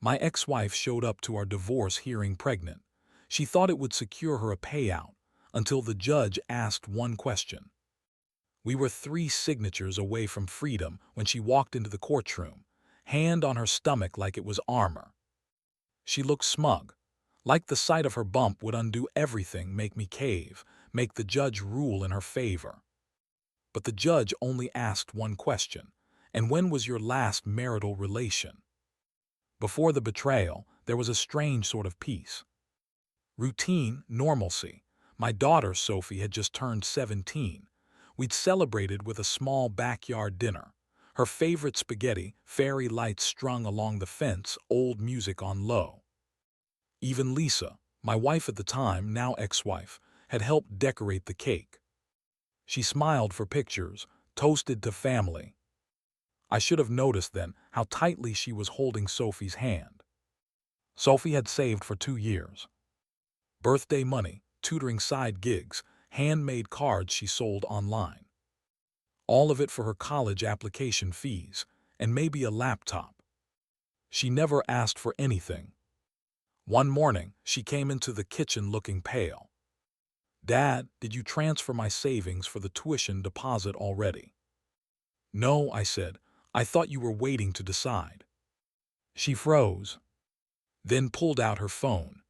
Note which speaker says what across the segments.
Speaker 1: My ex-wife showed up to our divorce hearing pregnant. She thought it would secure her a payout until the judge asked one question. We were 3 signatures away from freedom when she walked into the courtroom, hand on her stomach like it was armor. She looked smug, like the sight of her bump would undo everything, make me cave, make the judge rule in her favor. But the judge only asked one question, and when was your last marital relation? Before the betrayal, there was a strange sort of peace. Routine, normalcy. My daughter, Sophie, had just turned 17. We'd celebrated with a small backyard dinner. Her favorite spaghetti, fairy lights strung along the fence, old music on low. Even Lisa, my wife at the time, now ex-wife, had helped decorate the cake. She smiled for pictures, toasted to family. I should have noticed then how tightly she was holding Sophie's hand. Sophie had saved for 2 years. Birthday money, tutoring side gigs, handmade cards she sold online. All of it for her college application fees, and maybe a laptop. She never asked for anything. One morning, she came into the kitchen looking pale. "Dad, did you transfer my savings for the tuition deposit already?" "No," I said. "I thought you were waiting to decide." She froze, then pulled out her phone.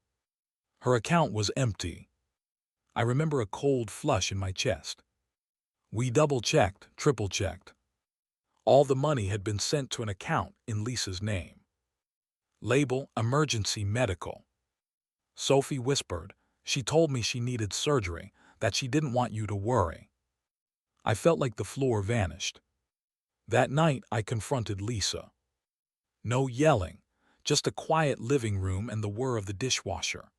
Speaker 1: Her account was empty. I remember a cold flush in my chest. We double-checked, triple-checked. All the money had been sent to an account in Lisa's name. Label, emergency medical. Sophie whispered. She told me she needed surgery, that she didn't want you to worry. I felt like the floor vanished. That night, I confronted Lisa. No yelling, just a quiet living room and the whir of the dishwasher.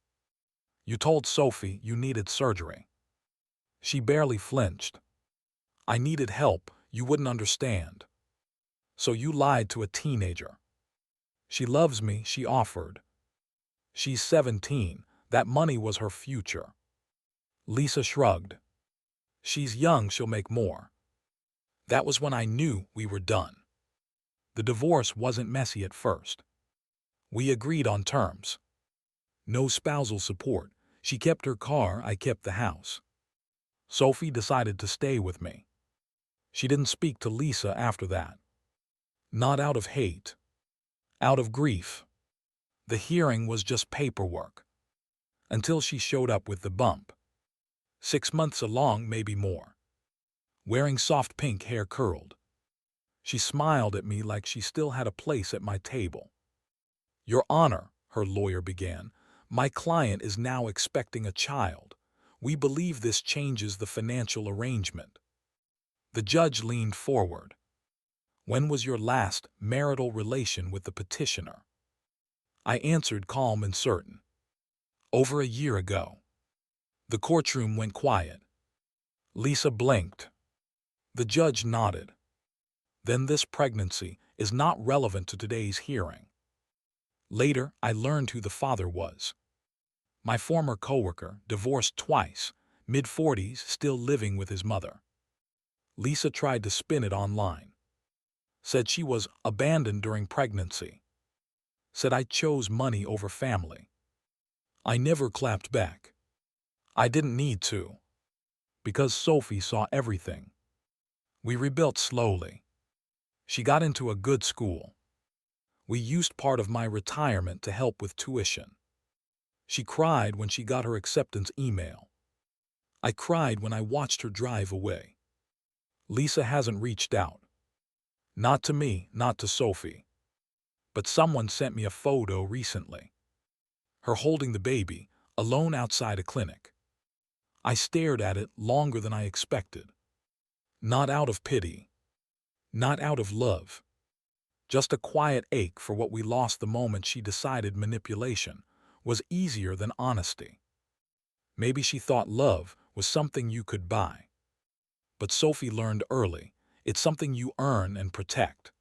Speaker 1: "You told Sophie you needed surgery." She barely flinched. "I needed help, you wouldn't understand." "So you lied to a teenager." "She loves me," she offered. "She's 17, that money was her future." Lisa shrugged. "She's young, she'll make more." That was when I knew we were done. The divorce wasn't messy at first. We agreed on terms. No spousal support. She kept her car, I kept the house. Sophie decided to stay with me. She didn't speak to Lisa after that. Not out of hate. Out of grief. The hearing was just paperwork. Until she showed up with the bump. 6 months along, maybe more. Wearing soft pink hair curled. She smiled at me like she still had a place at my table. "Your Honor," her lawyer began, "my client is now expecting a child. We believe this changes the financial arrangement." The judge leaned forward. "When was your last marital relation with the petitioner?" I answered calm and certain. "Over a year ago." The courtroom went quiet. Lisa blinked. The judge nodded. "Then this pregnancy is not relevant to today's hearing." Later, I learned who the father was. My former coworker, divorced twice, mid-40s, still living with his mother. Lisa tried to spin it online. Said she was abandoned during pregnancy. Said I chose money over family. I never clapped back. I didn't need to. Because Sophie saw everything. We rebuilt slowly. She got into a good school. We used part of my retirement to help with tuition. She cried when she got her acceptance email. I cried when I watched her drive away. Lisa hasn't reached out. Not to me, not to Sophie. But someone sent me a photo recently. Her holding the baby, alone outside a clinic. I stared at it longer than I expected. Not out of pity. Not out of love. Just a quiet ache for what we lost the moment she decided manipulation was easier than honesty. Maybe she thought love was something you could buy. But Sophie learned early, it's something you earn and protect.